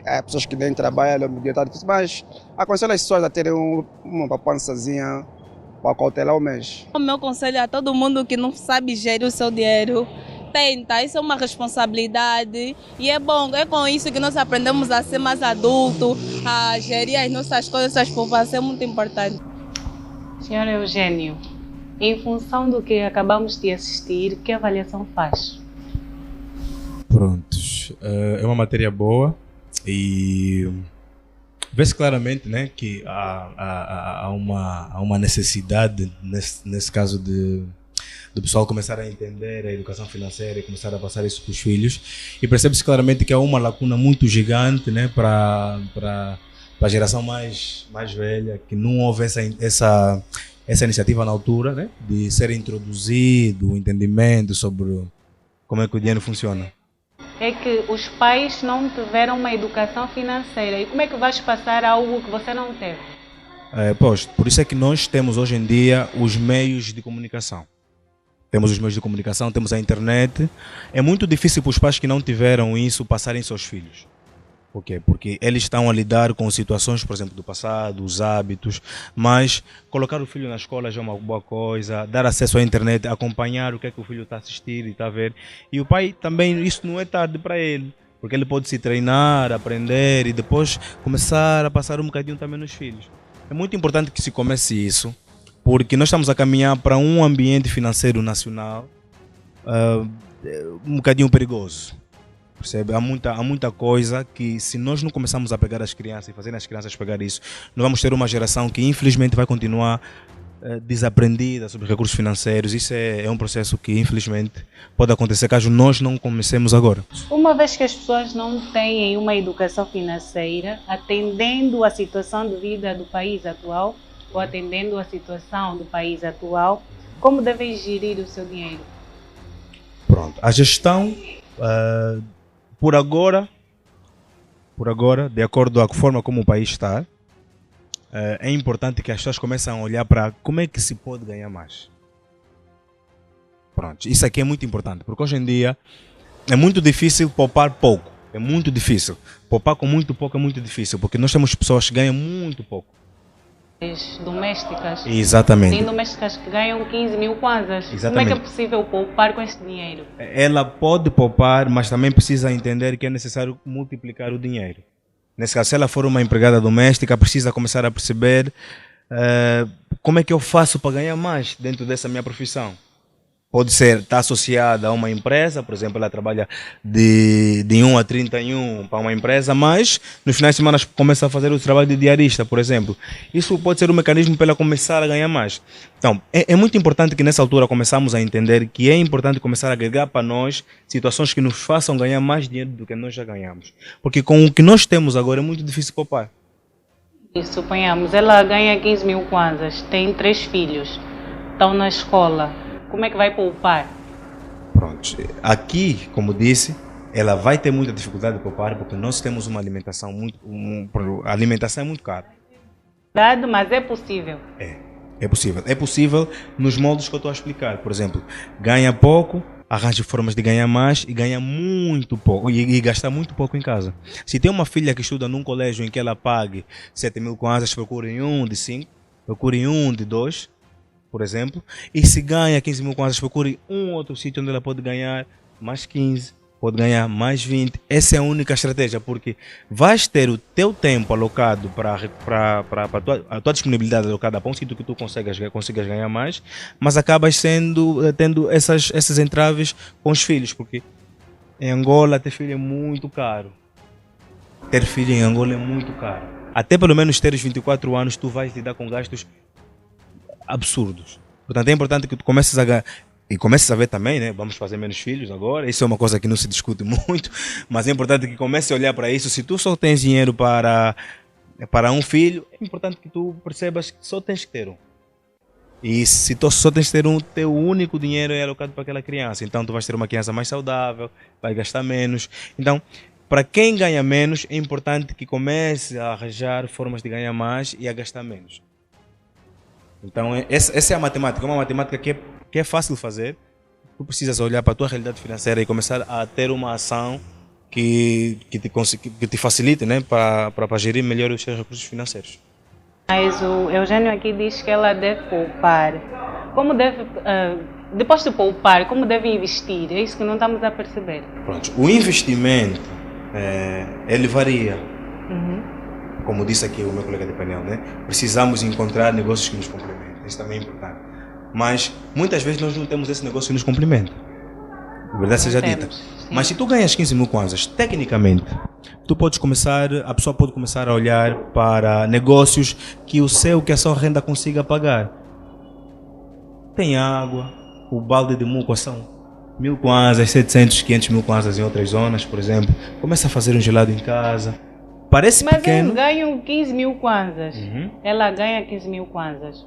[SPEAKER 8] há pessoas que nem trabalham, está difícil, mas aconselho as pessoas a terem uma poupançazinha para cautelar o mês.
[SPEAKER 6] O meu conselho a todo mundo que não sabe gerir o seu dinheiro, tenta, isso é uma responsabilidade e é bom, é com isso que nós aprendemos a ser mais adulto, a gerir as nossas coisas, essas poupanças, é muito importante.
[SPEAKER 1] Senhor Eugênio, em função do que acabamos de assistir, que avaliação faz?
[SPEAKER 3] Prontos, é uma matéria boa e vê-se claramente, né, que há uma necessidade, nesse caso do pessoal começar a entender a educação financeira e começar a passar isso para os filhos. E percebe-se claramente que há uma lacuna muito gigante, né, para a geração mais velha, que não houve essa iniciativa na altura, né, de ser introduzido o entendimento sobre como é que o dinheiro funciona.
[SPEAKER 1] É que os pais não tiveram uma educação financeira. E como é que vais passar algo que você não teve?
[SPEAKER 3] Por isso é que nós temos hoje em dia os meios de comunicação. Temos os meios de comunicação, temos a internet. É muito difícil para os pais que não tiveram isso passarem seus filhos. Por quê? Porque eles estão a lidar com situações, por exemplo, do passado, os hábitos, mas colocar o filho na escola já é uma boa coisa, dar acesso à internet, acompanhar o que é que o filho está a assistir e está a ver. E o pai também, isso não é tarde para ele, porque ele pode se treinar, aprender e depois começar a passar um bocadinho também nos filhos. É muito importante que se comece isso, porque nós estamos a caminhar para um ambiente financeiro nacional um bocadinho perigoso. Percebe? Há muita coisa que, se nós não começarmos a pegar as crianças e fazer as crianças pegar isso, nós vamos ter uma geração que infelizmente vai continuar desaprendida sobre recursos financeiros. Isso é um processo que infelizmente pode acontecer caso nós não comecemos agora.
[SPEAKER 1] Uma vez que as pessoas não têm uma educação financeira, atendendo à situação de vida do país atual, ou atendendo à situação do país atual, como devem gerir o seu dinheiro?
[SPEAKER 3] Pronto, a gestão, por agora, de acordo com a forma como o país está, é importante que as pessoas comecem a olhar para como é que se pode ganhar mais. Pronto, isso aqui é muito importante, porque hoje em dia é muito difícil poupar pouco, é muito difícil. Poupar com muito pouco é muito difícil, porque nós temos pessoas que ganham muito pouco.
[SPEAKER 1] Domésticas.
[SPEAKER 3] Exatamente.
[SPEAKER 1] Tem domésticas que ganham 15 mil kwanzas.
[SPEAKER 3] Exatamente.
[SPEAKER 1] Como é que é possível poupar com esse dinheiro?
[SPEAKER 3] Ela pode poupar, mas também precisa entender que é necessário multiplicar o dinheiro. Nesse caso, se ela for uma empregada doméstica, precisa começar a perceber como é que eu faço para ganhar mais dentro dessa minha profissão. Pode ser, está associada a uma empresa, por exemplo, ela trabalha de 1 a 31 para uma empresa, mas nos finais de semana começa a fazer o trabalho de diarista, por exemplo. Isso pode ser um mecanismo para ela começar a ganhar mais. Então, é muito importante que nessa altura começamos a entender que é importante começar a agregar para nós situações que nos façam ganhar mais dinheiro do que nós já ganhamos. Porque com o que nós temos agora é muito difícil poupar.
[SPEAKER 1] E suponhamos, ela ganha 15 mil kwanzas, tem 3 filhos, estão na escola. Como é que vai poupar?
[SPEAKER 3] Pronto. Aqui, como disse, ela vai ter muita dificuldade de poupar porque nós temos uma alimentação a alimentação é muito cara.
[SPEAKER 1] Mas é possível.
[SPEAKER 3] É possível. É possível nos moldes que eu estou a explicar. Por exemplo, ganha pouco, arranja formas de ganhar mais e ganha muito pouco e gastar muito pouco em casa. Se tem uma filha que estuda num colégio em que ela pague 7 mil kwanzas, procure um de 5, procure um de 2, por exemplo, e se ganha 15 mil kwanzas, procure um outro sítio onde ela pode ganhar mais 15, pode ganhar mais 20. Essa é a única estratégia, porque vais ter o teu tempo alocado para a tua disponibilidade alocada para um sítio que tu consigas ganhar mais, mas acabas tendo essas entraves com os filhos, porque em Angola ter filho é muito caro. Ter filho em Angola é muito caro. Até pelo menos teres 24 anos, tu vais lidar com gastos absurdos. Portanto, é importante que tu comeces a ver também, né? Vamos fazer menos filhos agora. Isso é uma coisa que não se discute muito, mas é importante que comece a olhar para isso. Se tu só tens dinheiro para um filho, é importante que tu percebas que só tens que ter um. E se tu só tens que ter um, teu único dinheiro é alocado para aquela criança. Então tu vais ter uma criança mais saudável, vai gastar menos. Então, para quem ganha menos, é importante que comece a arranjar formas de ganhar mais e a gastar menos. Então, essa é a matemática. É uma matemática que é fácil de fazer. Tu precisas olhar para a tua realidade financeira e começar a ter uma ação que te facilite, né, para gerir melhor os seus recursos financeiros.
[SPEAKER 1] Mas o Eugênio aqui diz que ela deve poupar. Como deve, depois de poupar, como deve investir? É isso que não estamos a perceber.
[SPEAKER 3] Pronto. O investimento, ele varia. Como disse aqui o meu colega de painel, né? Precisamos encontrar negócios que nos complementem. Isso também é importante. Mas muitas vezes nós não temos esse negócio que nos complementa. De verdade seja dita. Mas se tu ganhas 15 mil kwanzas, tecnicamente, a pessoa pode começar a olhar para negócios que a sua renda consiga pagar. Tem água, o balde de muco são 1000 kwanzas, 700, 500 mil kwanzas em outras zonas, por exemplo. Começa a fazer um gelado em casa. Parece pequeno.
[SPEAKER 1] Mas eu ganho 15 mil kwanzas. Ela ganha 15 mil kwanzas.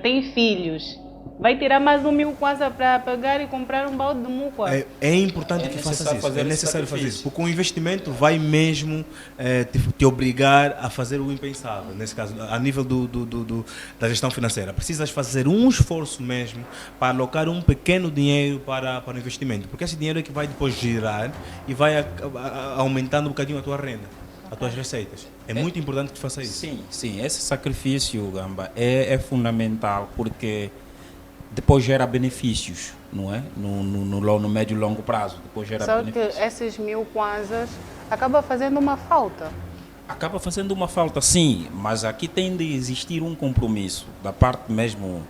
[SPEAKER 1] Tem filhos. Vai tirar mais 1 mil kwanzas para pegar e comprar um balde de muco.
[SPEAKER 3] É importante que faças isso. É necessário fazer isso. Porque o investimento vai mesmo te obrigar a fazer o impensável. Nesse caso, a nível da gestão financeira. Precisas fazer um esforço mesmo para alocar um pequeno dinheiro para o investimento. Porque esse dinheiro é que vai depois girar e vai aumentando um bocadinho a tua renda, as tuas receitas. É muito importante que tu faça isso.
[SPEAKER 2] Sim. Esse sacrifício, Gamba, é fundamental porque depois gera benefícios, não é? No médio e longo prazo. Depois gera benefícios.
[SPEAKER 1] Só que esses 1000 kwanzas acaba fazendo uma falta.
[SPEAKER 2] Acaba fazendo uma falta, sim, mas aqui tem de existir um compromisso da parte mesmo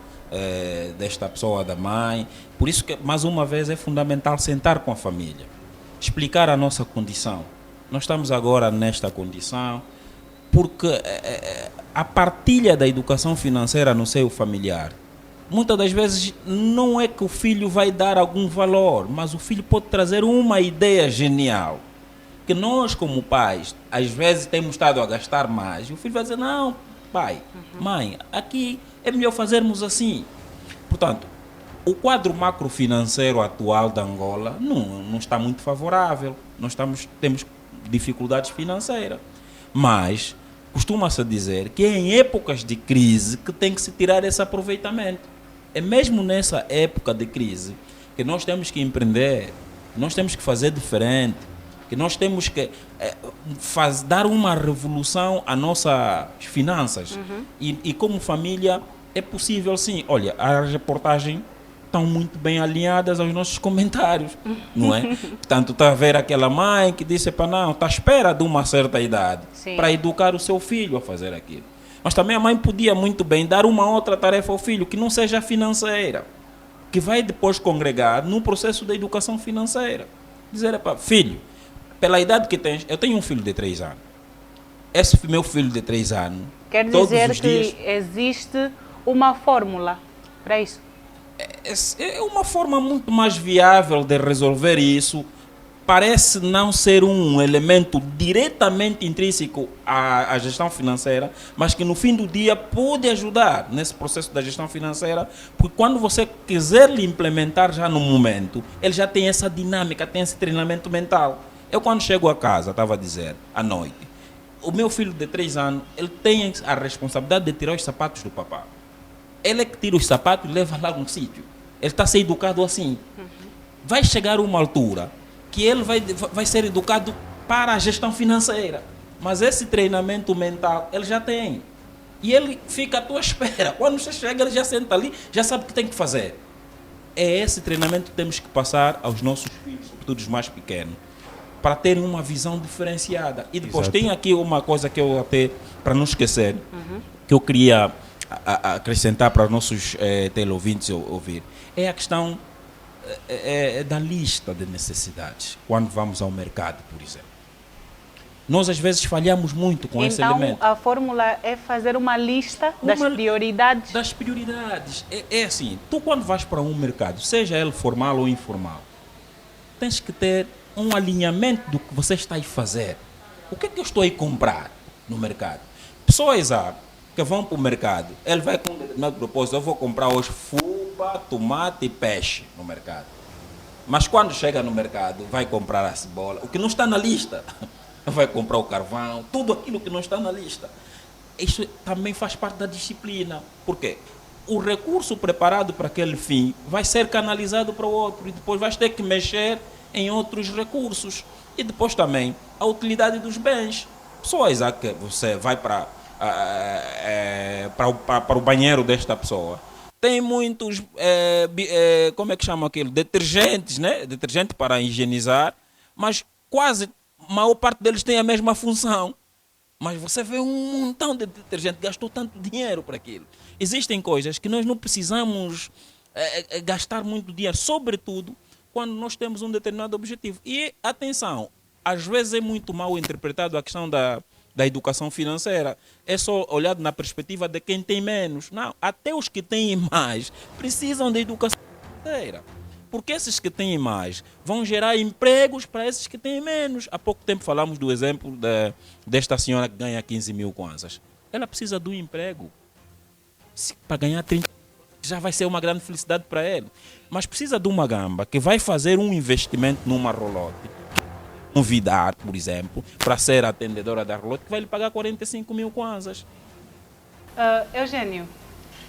[SPEAKER 2] desta pessoa, da mãe. Por isso que, mais uma vez, é fundamental sentar com a família, explicar a nossa condição. Nós estamos agora nesta condição porque a partilha da educação financeira no seio familiar, muitas das vezes não é que o filho vai dar algum valor, mas o filho pode trazer uma ideia genial. Que nós, como pais, às vezes temos estado a gastar mais. E o filho vai dizer, não, pai, mãe, aqui é melhor fazermos assim. Portanto, o quadro macrofinanceiro atual da Angola não está muito favorável. Temos dificuldades financeiras. Mas costuma-se dizer que é em épocas de crise que tem que se tirar esse aproveitamento. É mesmo nessa época de crise que nós temos que empreender, nós temos que fazer diferente, que nós temos que dar uma revolução às nossas finanças. E como família é possível sim. Olha, as reportagens estão muito bem alinhadas aos nossos comentários, não é? Portanto, está a ver aquela mãe que disse, não, está à espera de uma certa idade para educar o seu filho a fazer aquilo. Mas também a mãe podia muito bem dar uma outra tarefa ao filho que não seja financeira, que vai depois congregar no processo da educação financeira. Dizer, epá, filho, pela idade que tens, eu tenho um filho de 3 anos. Esse meu filho de 3 anos,
[SPEAKER 1] Quer
[SPEAKER 2] todos
[SPEAKER 1] dizer
[SPEAKER 2] os
[SPEAKER 1] que
[SPEAKER 2] dias,
[SPEAKER 1] existe uma fórmula para isso?
[SPEAKER 2] é uma forma muito mais viável de resolver isso. Parece não ser um elemento diretamente intrínseco à gestão financeira, mas que no fim do dia pode ajudar nesse processo da gestão financeira, porque quando você quiser lhe implementar já no momento, ele já tem essa dinâmica, tem esse treinamento mental. Eu quando chego a casa, estava a dizer, à noite, o meu filho de 3 anos, ele tem a responsabilidade de tirar os sapatos do papá. Ele é que tira os sapatos e leva lá num sítio. Ele está a ser educado assim. Vai chegar uma altura que ele vai ser educado para a gestão financeira. Mas esse treinamento mental, ele já tem. E ele fica à tua espera. Quando você chega, ele já senta ali, já sabe o que tem que fazer. É esse treinamento que temos que passar aos nossos filhos, sobretudo os mais pequenos, para terem uma visão diferenciada. E depois tem aqui uma coisa que eu até, para não esquecer, que eu queria acrescentar para os nossos teleouvintes ouvir. É a questão da lista de necessidades, quando vamos ao mercado, por exemplo. Nós às vezes falhamos muito com esse elemento.
[SPEAKER 1] Então a fórmula é fazer uma lista das prioridades?
[SPEAKER 2] Das prioridades. É assim, tu quando vais para um mercado, seja ele formal ou informal, tens que ter um alinhamento do que você está a fazer. O que é que eu estou a comprar no mercado? Pessoas que vão para o mercado, ele vai com um determinado propósito, eu vou comprar hoje fuba, tomate e peixe no mercado. Mas quando chega no mercado, vai comprar a cebola, o que não está na lista. Vai comprar o carvão, tudo aquilo que não está na lista. Isso também faz parte da disciplina. Por quê? O recurso preparado para aquele fim vai ser canalizado para o outro e depois vais ter que mexer em outros recursos. E depois também a utilidade dos bens. Pessoas que você vai para o banheiro desta pessoa, tem muitos, como é que chama aquilo? Detergentes, né? Detergente para higienizar, mas quase a maior parte deles tem a mesma função. Mas você vê um montão de detergente, gastou tanto dinheiro para aquilo. Existem coisas que nós não precisamos gastar muito dinheiro, sobretudo quando nós temos um determinado objetivo. E, atenção, às vezes é muito mal interpretado a questão da educação financeira. É só olhado na perspectiva de quem tem menos. Não, até os que têm mais precisam de educação financeira. Porque esses que têm mais vão gerar empregos para esses que têm menos. Há pouco tempo falamos do exemplo desta senhora que ganha 15 mil kwanzas. Ela precisa de um emprego. Para ganhar 30 já vai ser uma grande felicidade para ela. Mas precisa de uma gamba que vai fazer um investimento numa rolote. Convidar, por exemplo, para ser atendedora da rolote, que vai lhe pagar 45 mil kwanzas.
[SPEAKER 1] Eugênio,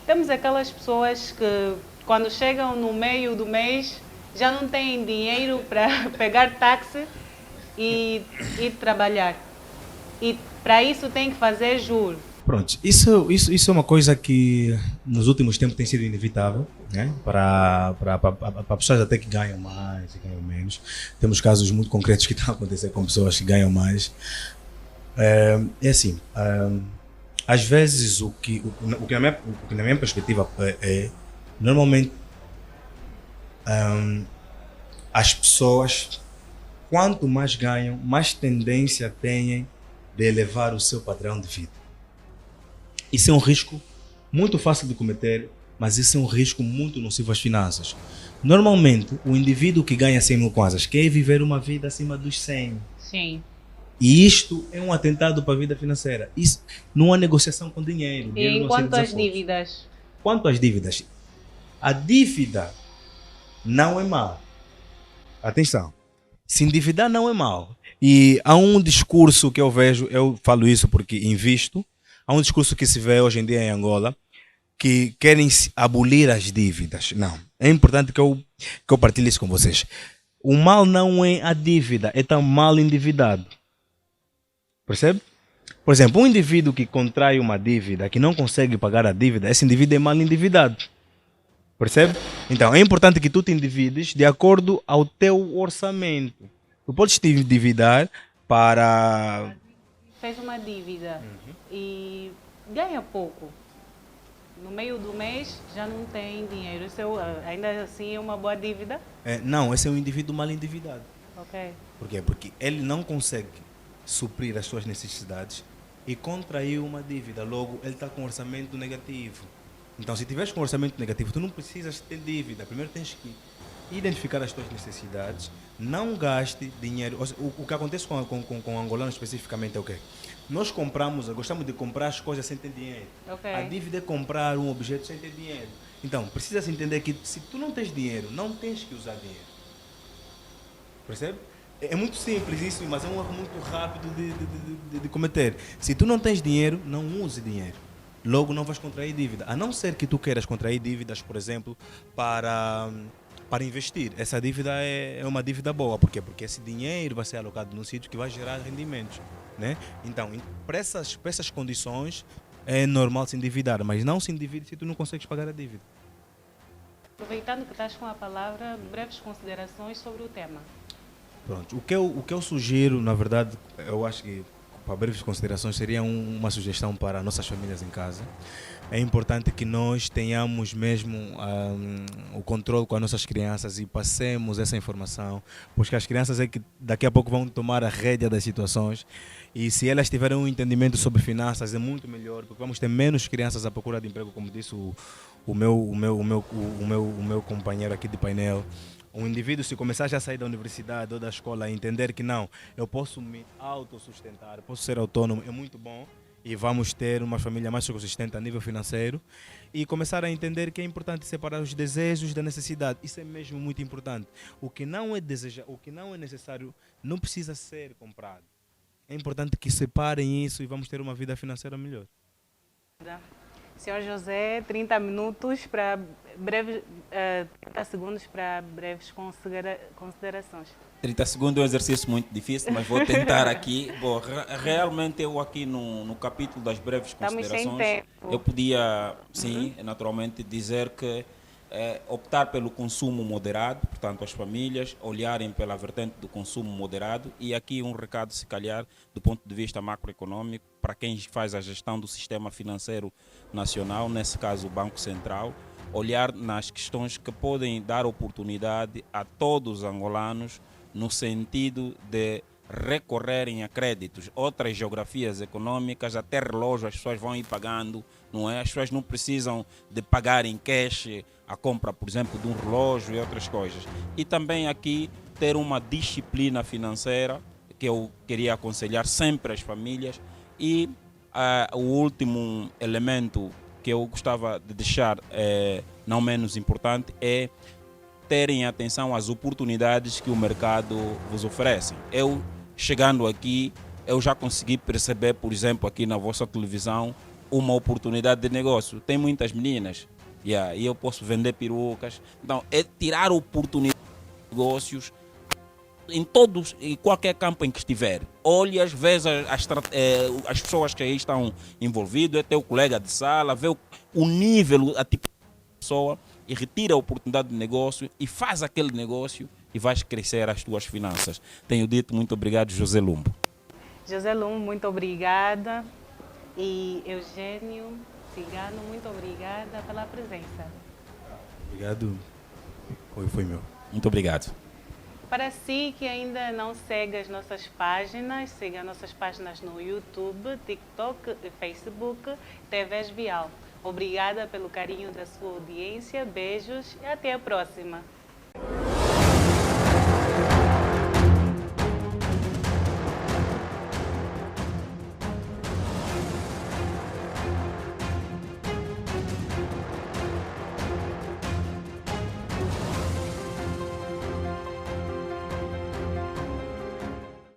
[SPEAKER 1] temos aquelas pessoas que quando chegam no meio do mês já não têm dinheiro para pegar táxi e ir trabalhar. E para isso tem que fazer juros.
[SPEAKER 3] Pronto, isso é uma coisa que nos últimos tempos tem sido inevitável, né? Para pessoas até que ganham mais e ganham menos. Temos casos muito concretos que estão a acontecer com pessoas que ganham mais. É assim, às vezes o que na minha perspectiva normalmente as pessoas, quanto mais ganham, mais tendência têm de elevar o seu padrão de vida. Isso é um risco muito fácil de cometer, mas isso é um risco muito nocivo às finanças. Normalmente, o indivíduo que ganha 100 mil kwanzas quer viver uma vida acima dos 100.
[SPEAKER 1] Sim.
[SPEAKER 3] E isto é um atentado para a vida financeira. Isso não há negociação com dinheiro.
[SPEAKER 1] E quanto às dívidas?
[SPEAKER 3] Quanto às dívidas? A dívida não é mal. Atenção. Se endividar não é mal. E há um discurso que eu vejo, eu falo isso porque invisto, há um discurso que se vê hoje em dia em Angola que querem abolir as dívidas. Não. É importante que eu partilhe isso com vocês. O mal não é a dívida, é tão mal endividado. Percebe? Por exemplo, um indivíduo que contrai uma dívida, que não consegue pagar a dívida, esse indivíduo é mal endividado. Percebe? Então, é importante que tu te endivides de acordo ao teu orçamento. Tu podes te endividar para...
[SPEAKER 1] Fez uma dívida e ganha pouco. no meio do mês já não tem dinheiro. Isso ainda assim é uma boa dívida?
[SPEAKER 3] Não, esse é um indivíduo mal endividado.
[SPEAKER 1] Ok.
[SPEAKER 3] Por quê? Porque ele não consegue suprir as suas necessidades e contraiu uma dívida. Logo, ele está com um orçamento negativo. Então, se tiveres com um orçamento negativo, tu não precisas ter dívida. Primeiro tens que identificar as tuas necessidades, não gaste dinheiro. O que acontece com o angolano especificamente é o quê? Nós gostamos de comprar as coisas sem ter dinheiro.
[SPEAKER 1] Okay.
[SPEAKER 3] A dívida é comprar um objeto sem ter dinheiro. Então, precisas entender que se tu não tens dinheiro, não tens que usar dinheiro. Percebe? É muito simples isso, mas é um erro muito rápido de cometer. Se tu não tens dinheiro, não use dinheiro. Logo não vais contrair dívida. A não ser que tu queiras contrair dívidas, por exemplo, para investir. Essa dívida é uma dívida boa. Por quê? Porque esse dinheiro vai ser alocado num sítio que vai gerar rendimentos. Né? Então, para essas condições, é normal se endividar, mas não se endivide se tu não consegues pagar a dívida.
[SPEAKER 1] Aproveitando que estás com a palavra, breves considerações sobre o tema.
[SPEAKER 3] Pronto. O que eu sugiro, na verdade, eu acho que para breves considerações seria uma sugestão para nossas famílias em casa. É importante que nós tenhamos mesmo o controle com as nossas crianças e passemos essa informação, porque as crianças é que daqui a pouco vão tomar a rédea das situações e se elas tiverem um entendimento sobre finanças é muito melhor, porque vamos ter menos crianças à procura de emprego, como disse o meu companheiro aqui de painel. Um indivíduo, se começar já a sair da universidade ou da escola a entender que não, eu posso me autossustentar, posso ser autônomo, é muito bom. E vamos ter uma família mais consistente a nível financeiro e começar a entender que é importante separar os desejos da necessidade. Isso é mesmo muito importante. O que não é necessário não precisa ser comprado. É importante que separem isso e vamos ter uma vida financeira melhor.
[SPEAKER 1] Senhor José, 30 minutos para breves, 30 segundos para breves considerações.
[SPEAKER 2] 30 segundos é um exercício muito difícil, mas vou tentar aqui. Bom, realmente eu aqui no capítulo das breves considerações, eu podia, sim, naturalmente, dizer que optar pelo consumo moderado, portanto as famílias olharem pela vertente do consumo moderado e aqui um recado se calhar do ponto de vista macroeconômico para quem faz a gestão do sistema financeiro nacional, nesse caso o Banco Central, olhar nas questões que podem dar oportunidade a todos os angolanos no sentido de recorrerem a créditos. Outras geografias econômicas, até relógio as pessoas vão ir pagando, não é? As pessoas não precisam de pagar em cash a compra, por exemplo, de um relógio e outras coisas. E também aqui ter uma disciplina financeira que eu queria aconselhar sempre às famílias. E o último elemento que eu gostava de deixar, não menos importante, é terem atenção às oportunidades que o mercado vos oferece. Eu, chegando aqui, eu já consegui perceber, por exemplo, aqui na vossa televisão, uma oportunidade de negócio. Tem muitas meninas, e eu posso vender perucas. Então, é tirar oportunidades de negócios em qualquer campo em que estiver. Olhas, vês as pessoas que aí estão envolvidas, é teu colega de sala, vê o nível, a tipo de pessoa, e retira a oportunidade de negócio e faz aquele negócio e vais crescer as tuas finanças. Tenho dito muito obrigado, José Lumbo. José Lumbo, muito obrigada. E Eugênio Cigano, muito obrigada pela presença.
[SPEAKER 3] Obrigado. Foi meu.
[SPEAKER 2] Muito obrigado.
[SPEAKER 1] Para si que ainda não segue as nossas páginas, siga as nossas páginas no YouTube, TikTok e Facebook, TV Esbial. Obrigada pelo carinho da sua audiência, beijos e até a próxima.